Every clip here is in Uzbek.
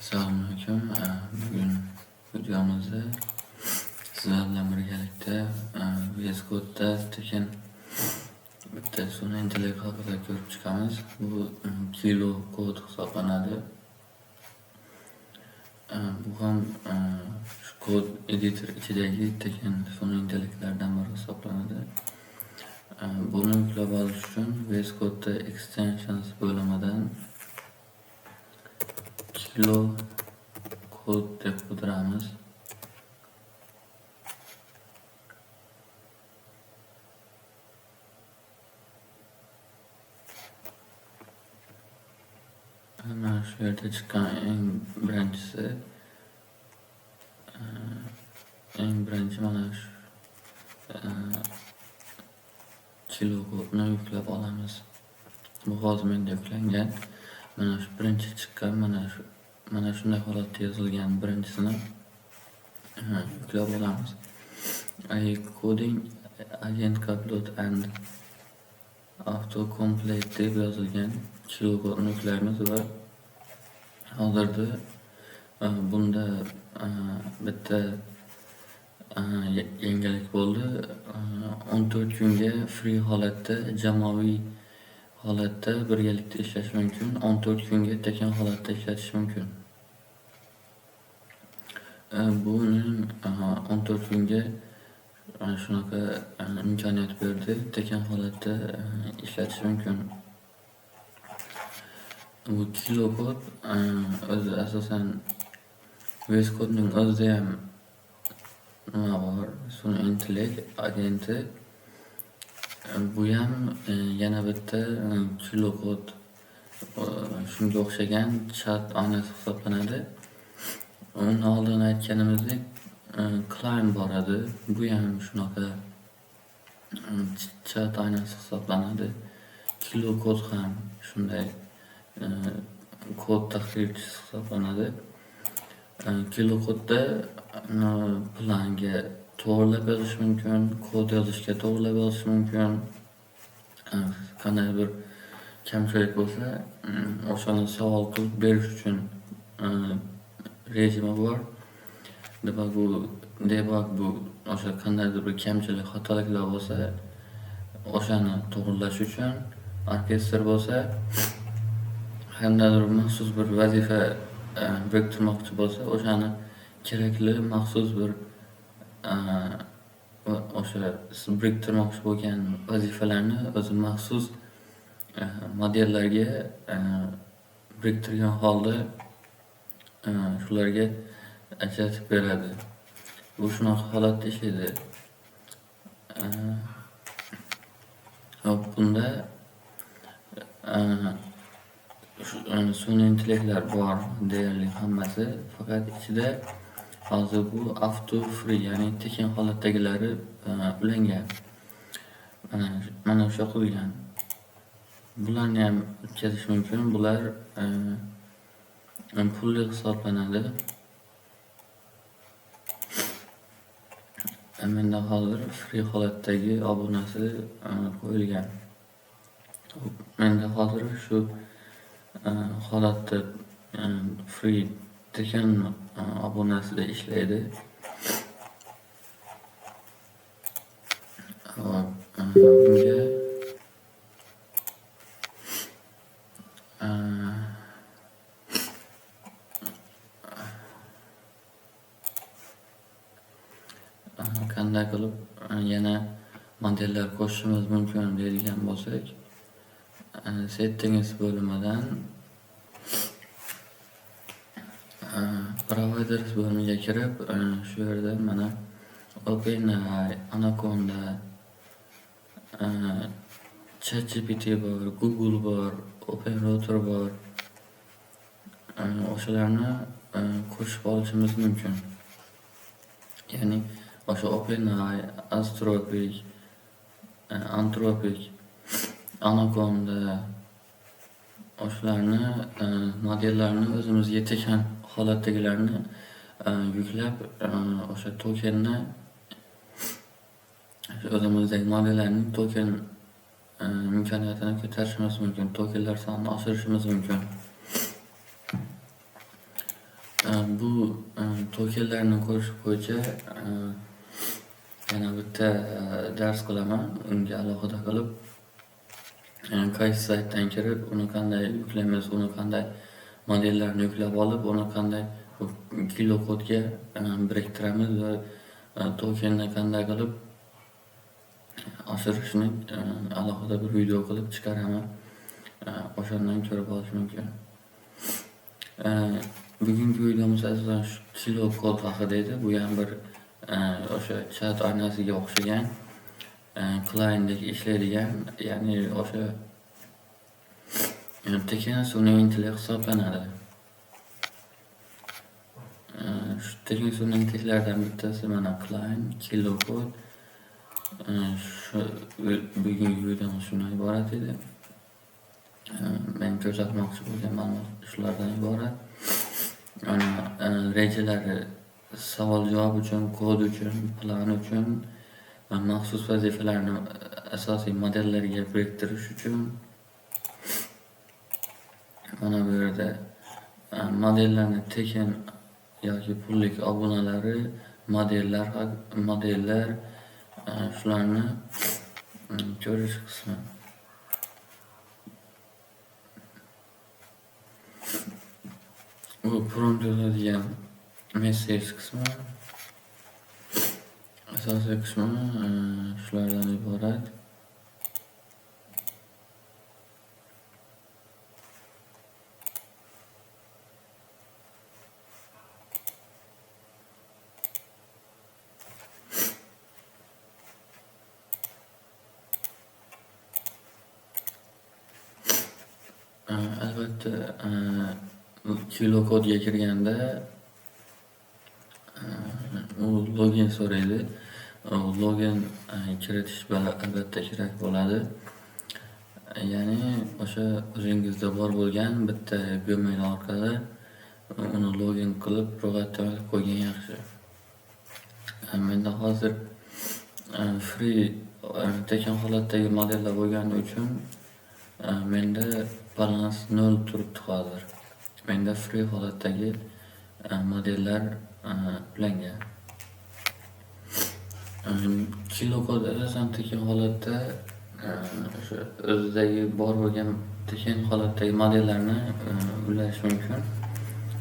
Assalomualaikum. Bugun videomizda sizlar bilan birgalikda VS Code'da tekin bitta sun'iy intellekt haqida ko'rib chiqamiz. Bu kilo kod hisoblanadi. Bu ham shu kod editor ichidagi tekin sun'iy intellektlardan biri hisoblanadi. Buni yuklab olish uchun VS Code'da extensions bo'limidan kilo kod deb qidiramiz. Mana shu yerda chiqqan eng birinchi mana shu kilo kodni yuklab olamiz. Bu hozir menda yuklangan. Mana shu birinchi chiqqan, mana shunday holatda yozilgan birinchisini yuklab olamiz. Coding agent upload and autocomplete deb yozilgan kilo kodni yuklaymiz va hozirda bunda bitta yangilik bo'ldi. 14 kunga free holatda, jamoaviy holatda birgalikda ishlash mumkin. 14 kunga tekin holatda ishlatish mumkin. Buning 14 kunga shunaqa imkoniyat berdi. Tekin holatda ishlatish mumkin. Bu kilo kod o'zi asosan VS Code'ning o'zida ham nima bor? Sun'iy intellekt agenti. Bu ham yana bitta kilo kod shunga o'xshagan chat oynasi hisoblanadi. Uni oldin aytganimizdek Climb bor edi. Bu ham shunaqa chat oynasi hisoblanadi. Kilo kod ham shunday kod tahrirchisi hisoblanadi. Kilo kodda planga to'g'rilab yozish mumkin, kod yozishga to'g'rilab yozish mumkin. Qanday bir kamchilik bo'lsa, o'shani savol qilib berish uchun rejimi bor. Debug bu o'sha qandaydir bir kamchilik, xatoliklar bo'lsa, o'shani to'g'rilash uchun. Orkestr bo'lsa, qandaydir maxsus bir vazifa biriktirmoqchi bo'lsa, o'shani kerakli maxsus bir o'sha biriktirmoqchi bo'lgan vazifalarni o'zi maxsus modellarga biriktirgan holda shularga ajratib beradi. Bu shunaqa holatda ishlaydi. Bunda sun'iy intellektlar bor deyarli hammasi, faqat ichida hozir bu auto free, ya'ni tekin holatdagilari ulangan. Mana o'sha qo'ygan. Bularni ham o'tkazish mumkin. Bular pulli hisoblanadi. Menda hozir free holatdagi obunasi qo'yilgan. Menda hozir shu holatda free tekin obunasida ishlaydi. Bunga qanday qilib yana modellar qo'shishimiz mumkin deydigan bo'lsak, settings bo'limidan providers bo'limiga kirib, shu yerda mana OpenAI, Anaconda, ChatGPT bor, Google bor, OpenRouter bor. O'shalarni qo'shib olishimiz mumkin. Ya'ni o'sha OpenAI, Anthropic, Anaconda o'shalarni modellarni o'zimizga tekin holatdagilarni yuklab, o'sha tokenni o'zimizdagi modellarning token imkoniyatini ko'tarishimiz mumkin, tokenlar sonini oshirishimiz mumkin. Bu tokenlarni ko'rish bo'yicha yana bitta dars qilaman. Unga alohida qilib qaysi saytdan kirib, uni qanday yuklaymiz, uni qanday modellarni yuklab olib, uni qanday kilo kodga biriktiramiz va tokenni qanday qilib oshirishni alohida bir video qilib chiqaraman. O'shandan ko'rib olish mumkin. Bugungi videomiz asosan shu kilo kod haqida edi. Bu ham bir o'sha chat oynasiga o'xshagan clientdek ishlaydigan, ya'ni o'sha tekin sun'iy intellekt hisoblanadi. Shu tekin sun'iy intellektlardan bittasi mana client kilo kod. Shu bugungi videomiz shundan iborat edi. Men ko'rsatmoqchi bo'lgan ma'lumot shulardan iborat. Rejalari savol javob uchun, kod uchun, plan uchun, maxsus vazifalarni asosiy modellarga biriktirish uchun. Mana bu yerda modellarni tekin yoki pullik obunalari, modellar shularni ko'rish qismi. Bu prompt yozadigan message qismi, asosiy qismi shulardan iborat. Albatta kilo kodga kirganda u login so'raydi. Login kiritish albatta kerak bo'ladi. Ya'ni o'sha o'zingizda bor bo'lgan bitta Gmail orqali uni login qilib ro'yxatdan olib qo'ygan yaxshi. Menda hozir free tekin holatdagi modellar bo'lgani uchun menda balans 0 turibdi hozir. Menda free holatdagi modellar ulangan. Kilo kod asosan tekin holatda o'sha o'zidagi bor bo'lgan tekin holatdagi modellarni ulash mumkin.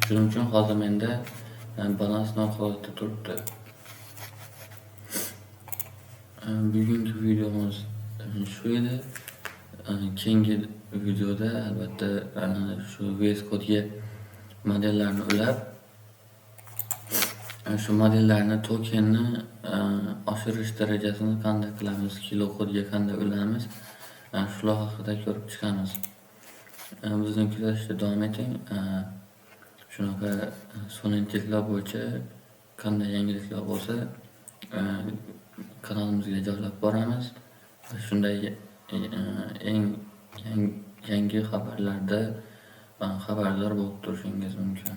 Shuning uchun hozir menda balans 0 holatda turibdi. Bugungi videomiz shu edi. Keyingi videoda albatta shu VS Code'ga modellarni ulab, shu modellarni tokenni oshirish darajasini qanday qilamiz, kilo kodga qanday ulamiz, shular haqida ko'rib chiqamiz. Bizni kuzatishda davom eting. Shunaqa sun'iy intellekt bo'yicha qanday yangiliklar bo'lsa kanalimizga joylab boramiz. Shunday yangi xabarlarda xabardor bo'lib turishingiz mumkin.